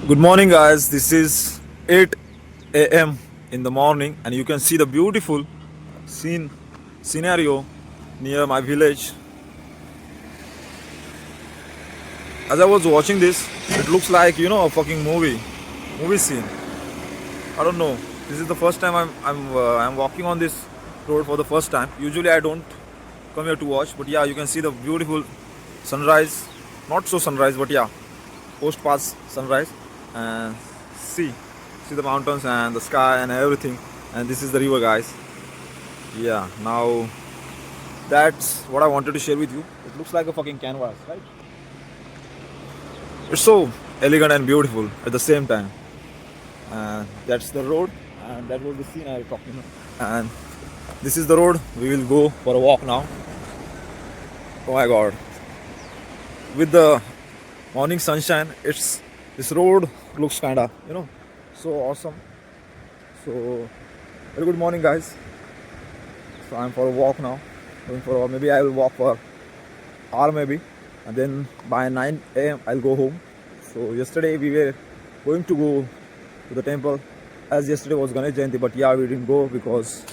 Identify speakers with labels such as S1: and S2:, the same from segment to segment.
S1: Good morning, guys. This is 8 a.m. in the morning, and you can see the beautiful scene scenario near my village. As I was watching this, it looks like a fucking movie scene. I don't know. This is the first time I'm walking on this road for the first time. Usually I don't come here to watch, but yeah, you can see the beautiful sunrise. Not so sunrise, but yeah, post pass sunrise, and see see the mountains and the sky and everything. And this is the river, guys. Yeah, now that's what I wanted to share with you. It looks like a fucking canvas, right? It's so elegant and beautiful at the same time. And that's the road, and that was the scene I was talking about. And this is the road. We will go for a walk now. Oh my god, with the morning sunshine, it's this road looks kinda so awesome. So very good morning, guys. So I'm for a walk now, going for a, maybe I will walk for hour maybe, and then by 9 a.m. I'll go home. So yesterday we were going to go to the temple, as yesterday was Ganesh Jayanti, but yeah, we didn't go because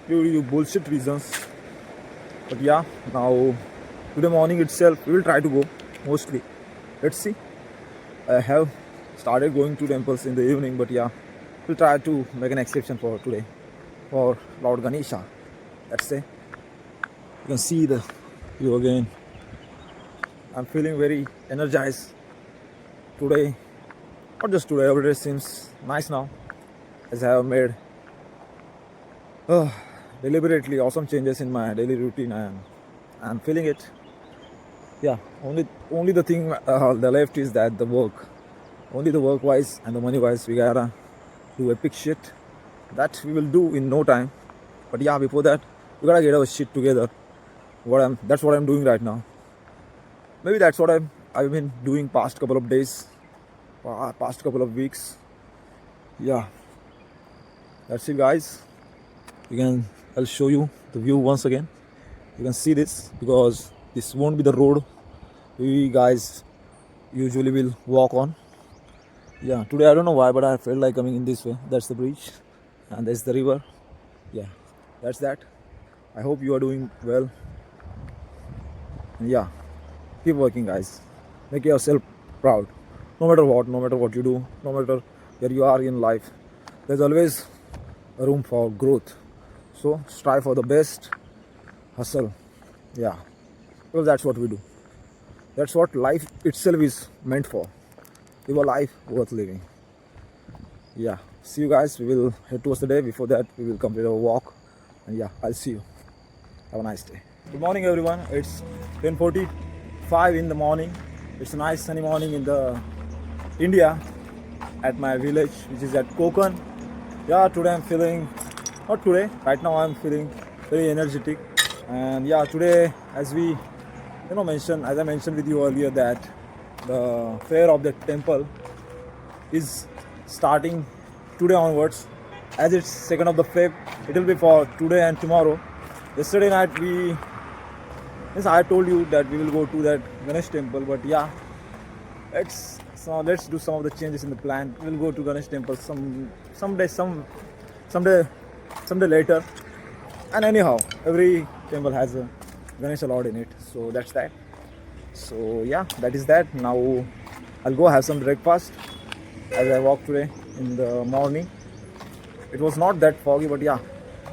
S1: due to bullshit reasons. But yeah, now today morning itself we will try to go mostly. Let's see. I have started going to temples in the evening, but yeah, we'll try to make an exception for today for Lord Ganesha. Let's say you can see the view again. I'm feeling very energized today. Not just today, every day seems nice now, as I have made deliberately awesome changes in my daily routine, and I'm feeling it. Yeah, only the thing the left is that the work, only the work wise and the money wise we gotta do epic shit that we will do in no time. But yeah, before that we gotta get our shit together. That's what I'm doing right now. Maybe that's what I've been doing past couple of days, past couple of weeks. Yeah, that's it, guys. I'll show you the view once again. You can see this because this won't be the road we guys usually will walk on. Yeah, today I don't know why, but I felt like coming in this way. That's the bridge, and there's the river. Yeah, that's that. I hope you are doing well. And yeah, keep working, guys. Make yourself proud. No matter what you do, no matter where you are in life, there's always a room for growth. So strive for the best, hustle. Yeah, because that's what we do. That's what life itself is meant for. Live a life worth living. Yeah, see you guys. We will head towards the day. Before that, we will complete our walk. And yeah, I'll see you. Have a nice day. Good morning, everyone. It's 10:45 in the morning. It's a nice sunny morning in the India at my village, which is at Konkan. Yeah, today I'm feeling, not today, right now I'm feeling very energetic. And yeah, today, as I mentioned with you earlier, that the fair of the temple is starting today onwards. As it's 2nd of the Feb, it will be for today and tomorrow. Yesterday night I told you that we will go to that Ganesh temple, but yeah, let's do some of the changes in the plan. We'll go to Ganesh temple someday later. And anyhow, every temple has a Ganesha Lord in it, so that's that. So yeah, that is that. Now I'll go have some breakfast as I walk today in the morning. It was not that foggy, but yeah,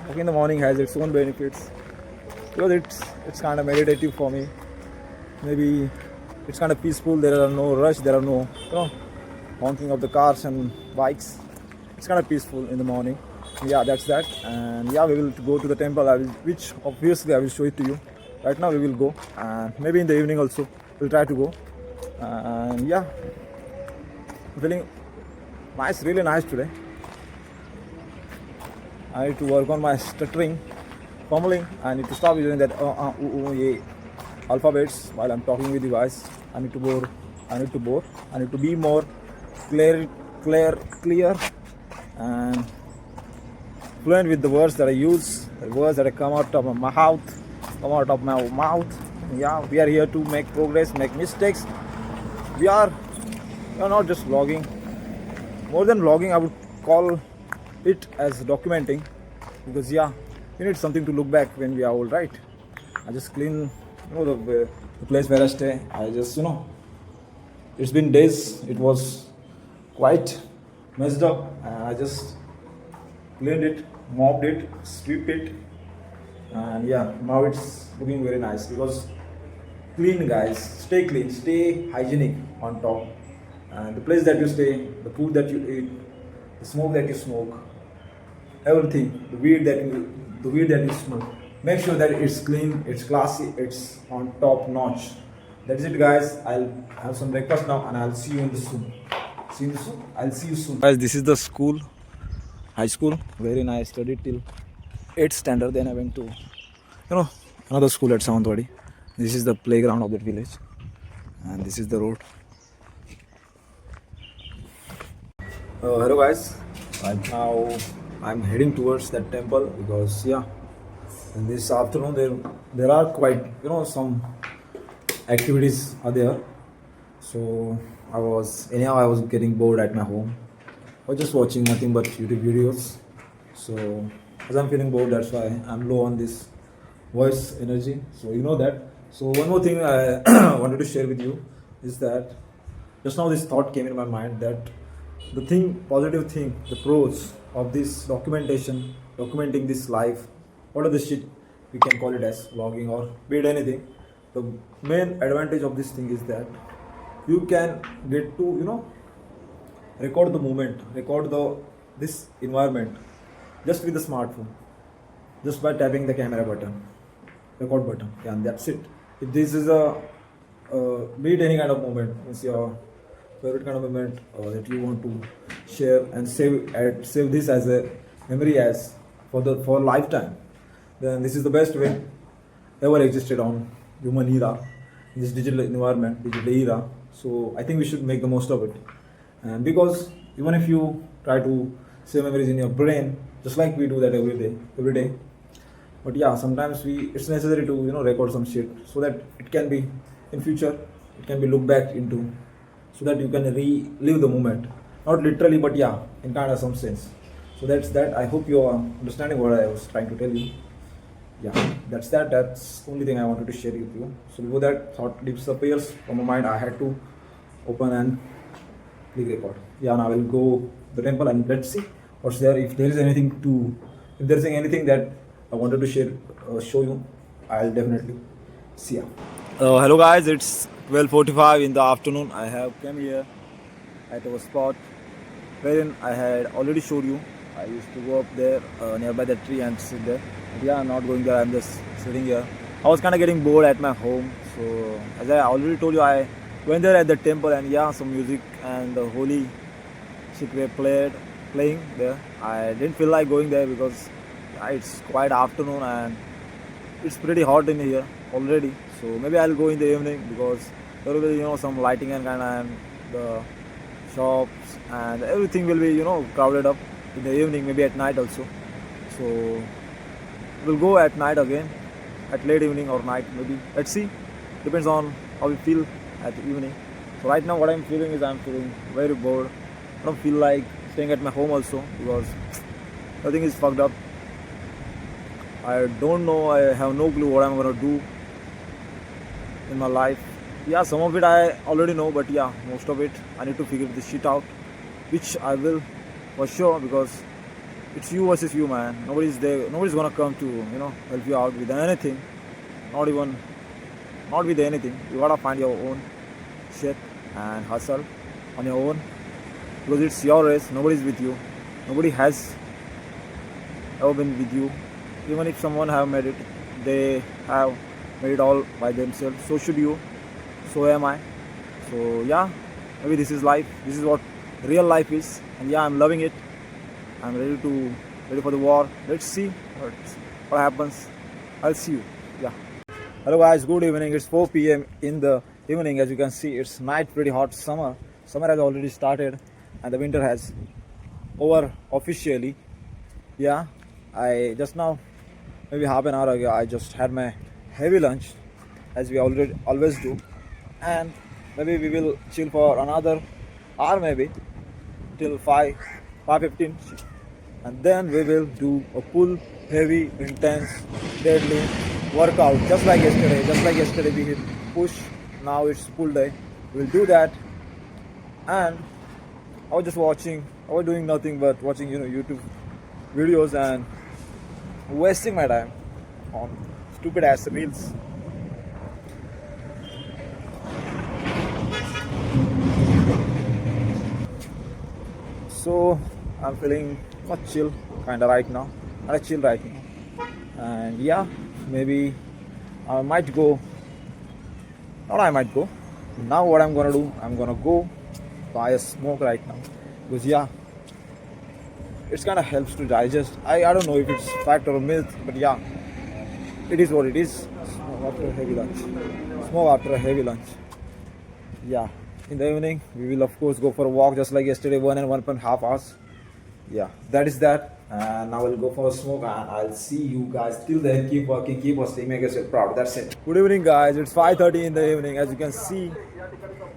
S1: walking in the morning has its own benefits because it's kind of meditative for me. Maybe it's kind of peaceful. There are no rush. There are no honking of the cars and bikes. It's kind of peaceful in the morning. Yeah, that's that. And yeah, we will go to the temple, which obviously I will show it to you. Right now we will go, and maybe in the evening also we'll try to go. And yeah, I'm feeling nice, really nice today. I need to work on my stuttering, fumbling. I need to stop using that alphabets while I'm talking with you guys. I need to be more clear, and fluent with the words that I use, the words that come out of my mouth. Yeah, we are here to make progress, make mistakes. We are not just vlogging. More than vlogging, I would call it as documenting, because yeah, we need something to look back when we are old, right? I just clean, the place where I stay. I just, it's been days. It was quite messed up, and I just cleaned it, mopped it, swept it, and yeah, now it's looking very nice. Because clean, guys, stay clean, stay hygienic on top, and the place that you stay, the food that you eat, the smoke that you smoke, everything, the weed that you smoke, make sure that it's clean, it's classy, it's on top notch. That's it, guys. I'll have some breakfast now, and I'll see you in the soon. See you in the soon. I'll see you soon, guys. This is the school, high school. Very nice. Studied till 8th standard. Then I went to, another school at Sawantwadi. This is the playground of that village, and this is the road. Hello, guys. Right now I'm heading towards that temple, because yeah, in this afternoon there are quite, some activities are there. So I was getting bored at my home. I was just watching nothing but YouTube videos. So as I'm feeling bored, that's why I'm low on this voice energy. So you know that. So one more thing I wanted to share with you is that just now this thought came in my mind, that positive thing, the pros of this documenting this life, what are the shit we can call it as vlogging or be it anything. The main advantage of this thing is that you can get to, record the moment, record this environment just with the smartphone, just by tapping the camera button, record button, yeah, and that's it. If this is be it any kind of moment, it's your favorite kind of moment that you want to share and save this as a memory as for lifetime, then this is the best way ever existed on human era, in this digital era. So I think we should make the most of it. And because even if you try to save memories in your brain, just like we do that every day, but yeah, sometimes it's necessary to record some shit, so that it can be in future, it can be looked back into, so that you can relive the moment, not literally, but yeah, in kind of some sense. So that's that. I hope you are understanding what I was trying to tell you. Yeah, that's only thing I wanted to share with you. So before that thought disappears from my mind, I had to open and click record. Yeah, now I will go the temple, and let's see what's there. If there's anything that I wanted to show you, I'll definitely see ya. Hello, guys, it's 12:45 in the afternoon. I have come here at our spot wherein I had already showed you. I used to go up there nearby the tree and sit there. But yeah, I'm not going there. I'm just sitting here. I was kind of getting bored at my home. So as I already told you, I went there at the temple, and yeah, some music and the holy shit were playing there. I didn't feel like going there because it's quite afternoon and it's pretty hot in here already. So maybe I'll go in the evening, because there will be some lighting and the shops and everything will be crowded up in the evening, maybe at night also. So we'll go at night again, at late evening or night maybe. Let's see. Depends on how we feel at the evening. So right now what I'm feeling is I'm feeling very bored. I don't feel like staying at my home also, because everything is fucked up. I don't know, I have no clue what I'm gonna do in my life. Yeah, some of it I already know, but yeah, most of it I need to figure this shit out, which I will for sure, because it's you versus you, man. Nobody's there, nobody's gonna come to help you out with anything, not with anything. You gotta find your own shit and hustle on your own, because it's your race. Nobody's with you, nobody has ever been with you. Even if someone have made it, they have made it all by themselves. So should you, so am I. So yeah, maybe this is life, this is what real life is, and yeah, I'm loving it. I'm ready for the war. Let's see what happens. I'll see you. Yeah. Hello, guys, good evening. It's 4 p.m. in the evening. As you can see, it's night, pretty hot. Summer has already started, and the winter has over officially. Yeah, I just now, maybe half an hour ago, I just had my heavy lunch, as we always do, and maybe we will chill for another or maybe till 5:15, and then we will do a full heavy intense deadly workout just like yesterday. Just like yesterday we hit push, now it's full day. We'll do that. And I was just watching, I was doing nothing but watching YouTube videos and wasting my time on stupid ass reels. So I'm feeling much chill kinda right now. I chill right now. And yeah, maybe I might go. Not I might go. Now what I'm gonna do, I'm gonna go buy a smoke right now. Because yeah, it's kinda helps to digest. I don't know if it's fact or myth, but yeah, it is what it is. Smoke after a heavy lunch. Smoke after a heavy lunch. Yeah. In the evening, we will of course go for a walk just like yesterday, 1.5 hours. Yeah, that is that. And I will go for a smoke and I'll see you guys. Till then, keep working, keep hustling, make yourself proud. That's it. Good evening, guys. It's 5:30 in the evening. As you can see,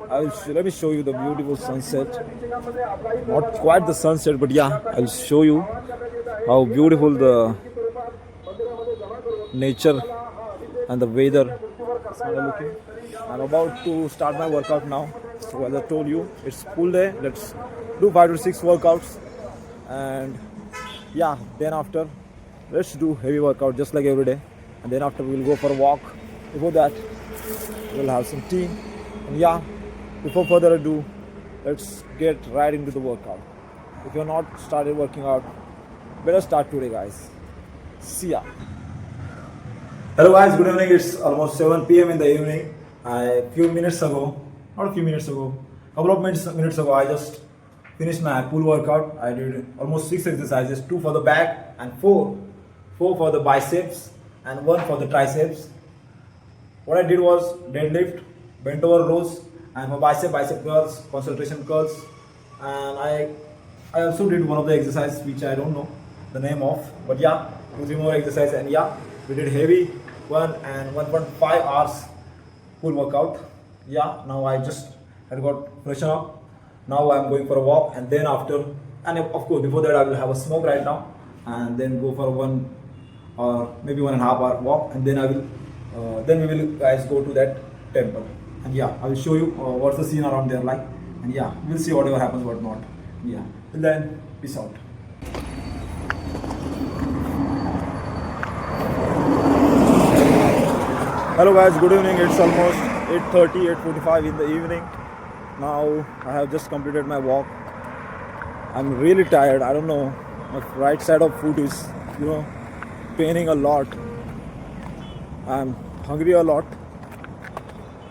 S1: let me show you the beautiful sunset. Not quite the sunset, but yeah, I'll show you how beautiful the nature and the weather is looking. I'm about to start my workout now. So as I told you, it's full day. Let's do 5 to 6 workouts, and yeah, then after let's do heavy workout just like every day, and then after we'll go for a walk. Before that, we'll have some tea, and yeah, before further ado, let's get right into the workout. If you're not started working out, better start today, guys. See ya. Hello guys, good evening. It's almost 7 p.m. in the evening. A few minutes ago, not a few minutes ago, couple of minutes ago, I just finished my pool workout. I did almost 6 exercises, 2 for the back and 4 for the biceps and 1 for the triceps. What I did was deadlift, bent over rows, and for bicep curls, concentration curls, and I also did one of the exercises which I don't know the name of, but yeah, 2-3 more exercises, and yeah, we did heavy 1 and 1.5 hours full workout. Yeah, now I just had got freshen up. Now I'm going for a walk, and then after, and of course before that I will have a smoke right now, and then go for 1 or maybe 1.5 hour walk, and then I will then we will guys go to that temple, and yeah, I will show you what's the scene around there like, and yeah, we'll see whatever happens, what not. Yeah, till then, peace out. Hello guys, good evening. It's almost 8:30, 8:45 in the evening. Now I have just completed my walk. I'm really tired. I don't know. My right side of foot is, paining a lot. I'm hungry a lot.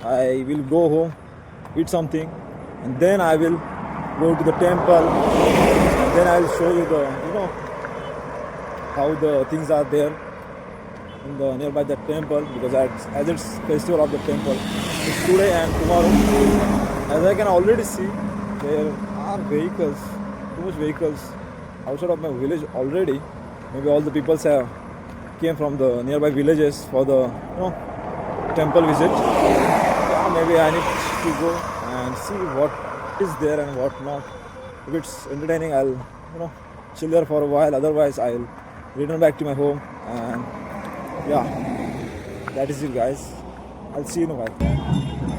S1: I will go home, eat something, and then I will go to the temple. And then I will show you how the things are there in the nearby the temple, because as it's festival of the temple, it's today and tomorrow. As I can already see, there are vehicles, too much vehicles outside of my village already. Maybe all the people came from the nearby villages for the temple visit. Yeah, maybe I need to go and see what is there and what not. If it's entertaining, I'll chill there for a while. Otherwise, I'll return back to my home, and yeah, that is it, guys. I'll see you in a while.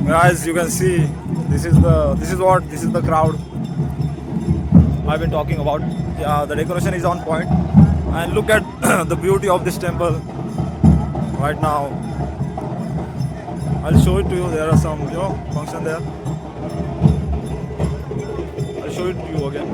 S1: Guys, you can see this is the crowd I've been talking about. Yeah, the decoration is on point, and look at the beauty of this temple right now. I'll show it to you. There are some function there. I'll show it to you again.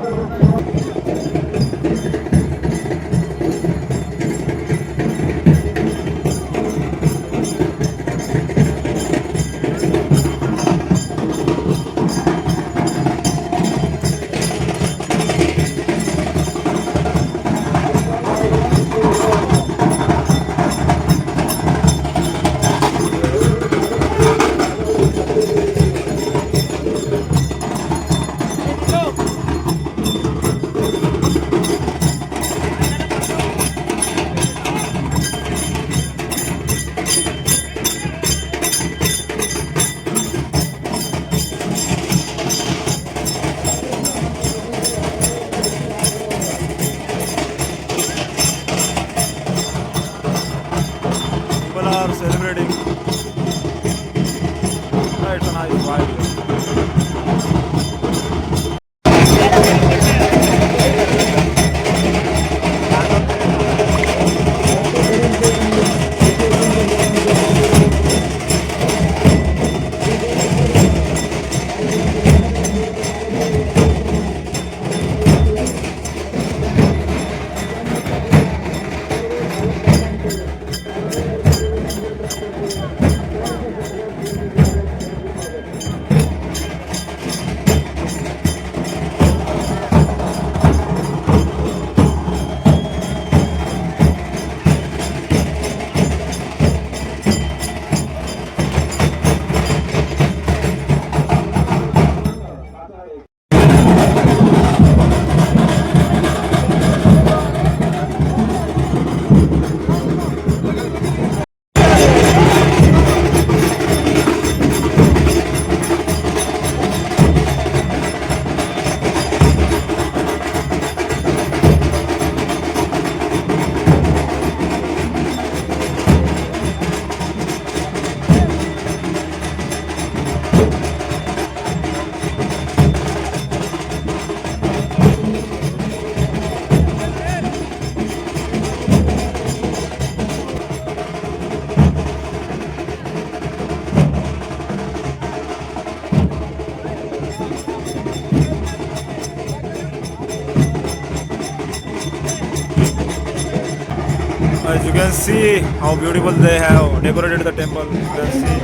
S1: As you can see how beautiful they have decorated the temple. You can see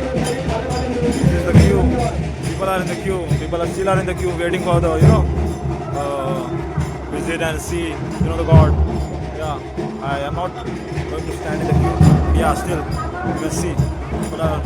S1: this is the queue. People are in the queue. People are still are in the queue waiting for the visit and see the god. Yeah, I am not going to stand in the queue. Yeah, still you can see people are.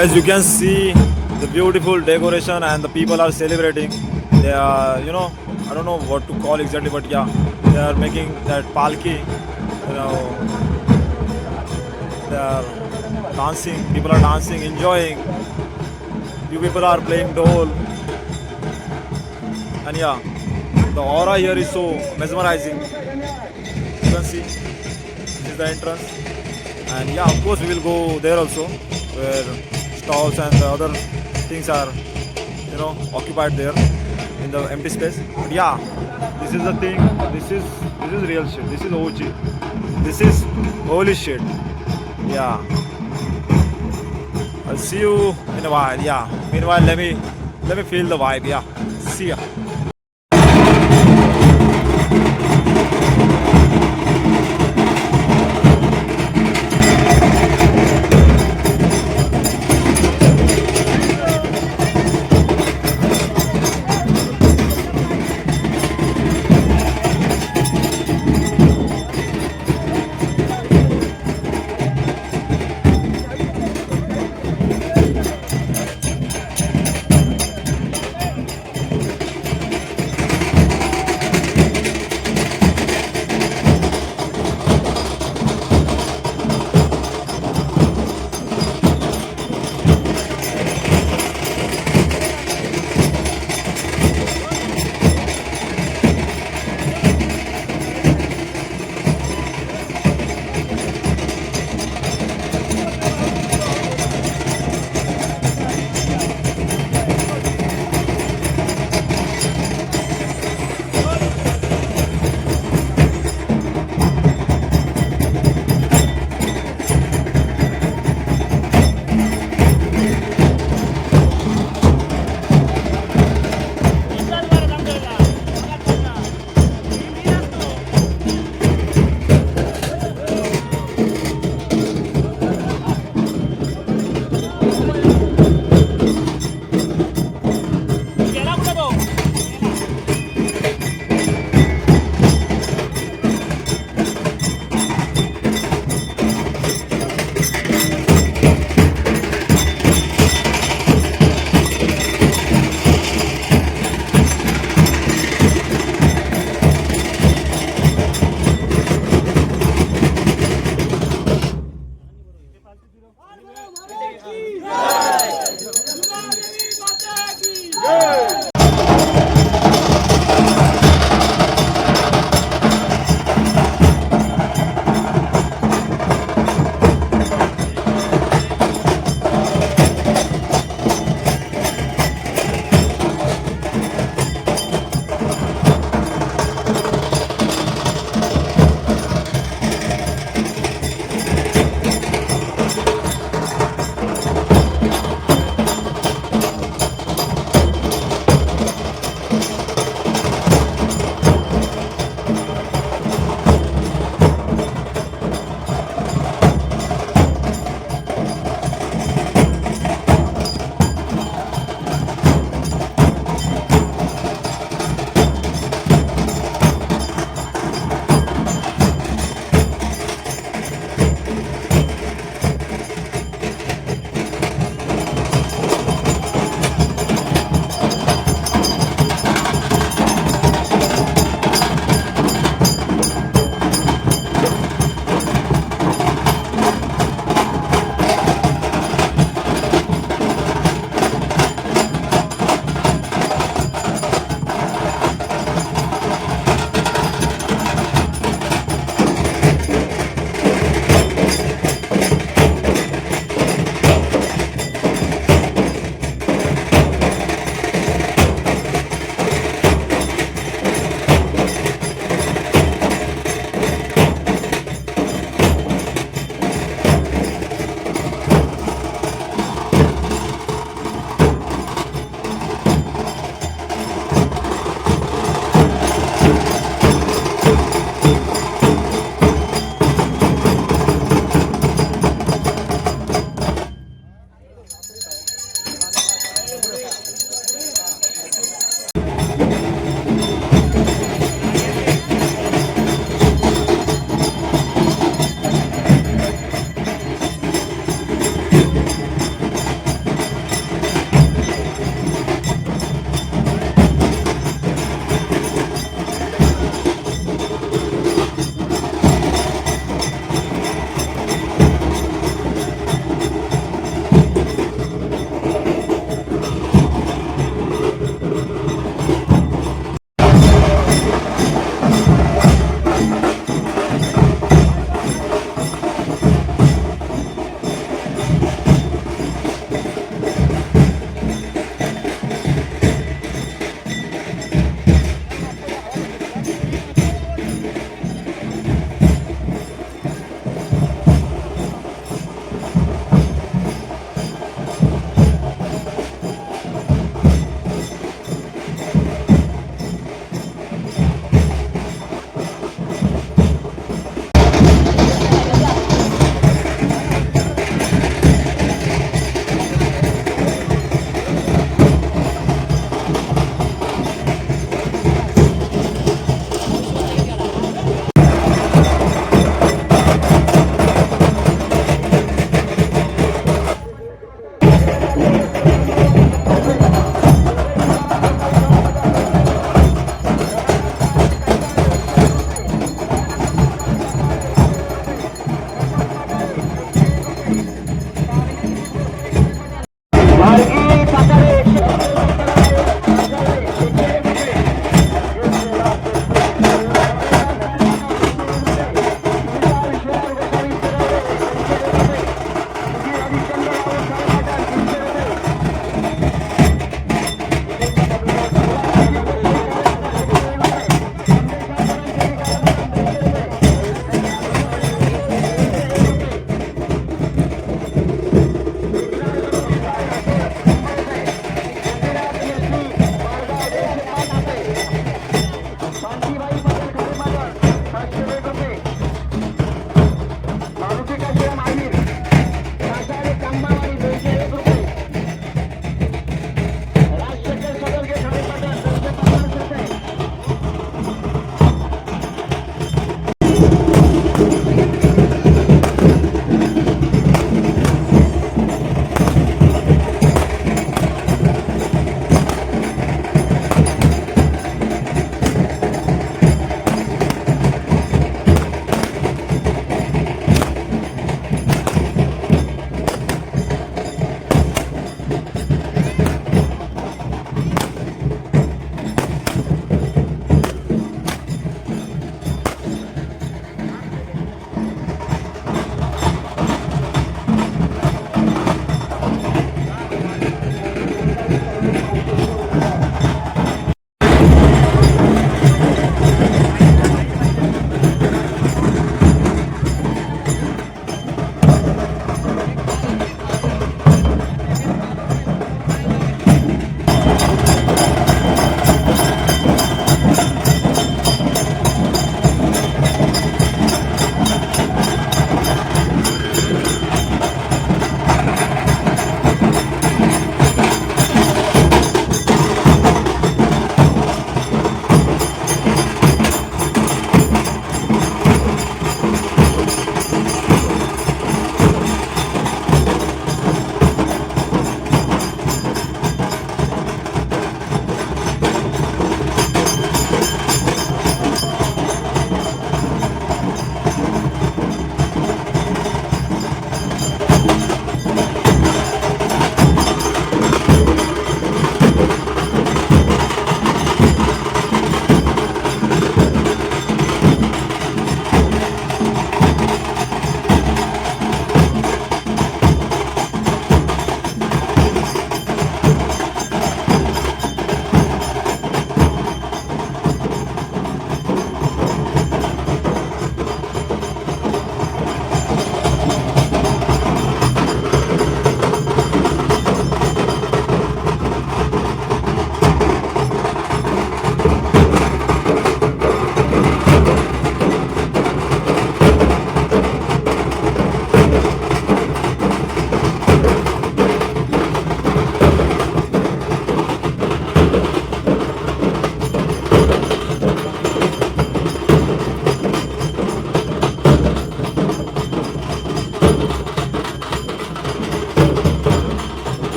S1: As you can see, the beautiful decoration and the people are celebrating. They are, I don't know what to call exactly, but yeah, they are making that palki. They are dancing. People are dancing, enjoying. You people are playing dole, and yeah, the aura here is so mesmerizing. You can see this is the entrance, and yeah, of course we will go there also, where stalls and the other things are occupied there in the empty space. But yeah, this is the thing. This is real shit. This is OG. This is holy shit. Yeah, I'll see you in a while. Yeah, meanwhile let me feel the vibe. Yeah, see ya.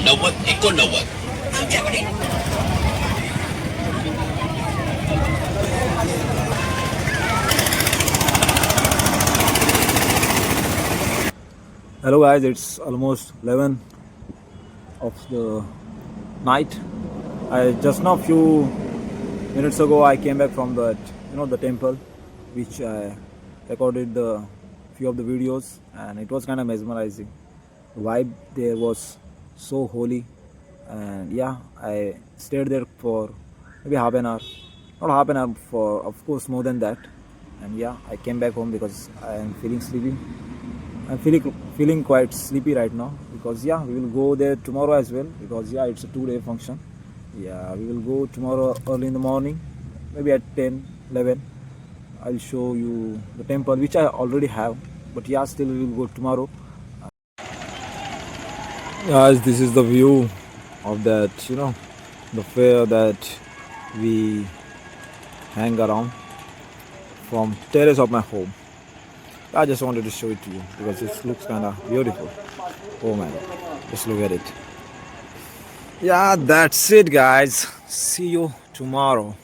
S2: नव्वद 89 आमच्याकडे.
S1: Hello guys, it's almost 11 of the night. I just now few minutes ago I came back from the temple, which I recorded the few of the videos, and it was kind of mesmerizing. The vibe there was so holy, and yeah, I stayed there for maybe half an hour, not half an hour, for of course more than that. And yeah, I came back home because I am feeling sleepy. I'm feeling quite sleepy right now because yeah, we will go there tomorrow as well because yeah, it's a 2-day function. Yeah, we will go tomorrow early in the morning, maybe at 10, 11. I'll show you the temple which I already have, but yeah, still we will go tomorrow. Guys, this is the view of that, the fair that we hang around from terrace of my home. I just wanted to show it to you because it looks kind of beautiful. Oh my god, just look at it. Yeah, that's it, guys. See you tomorrow.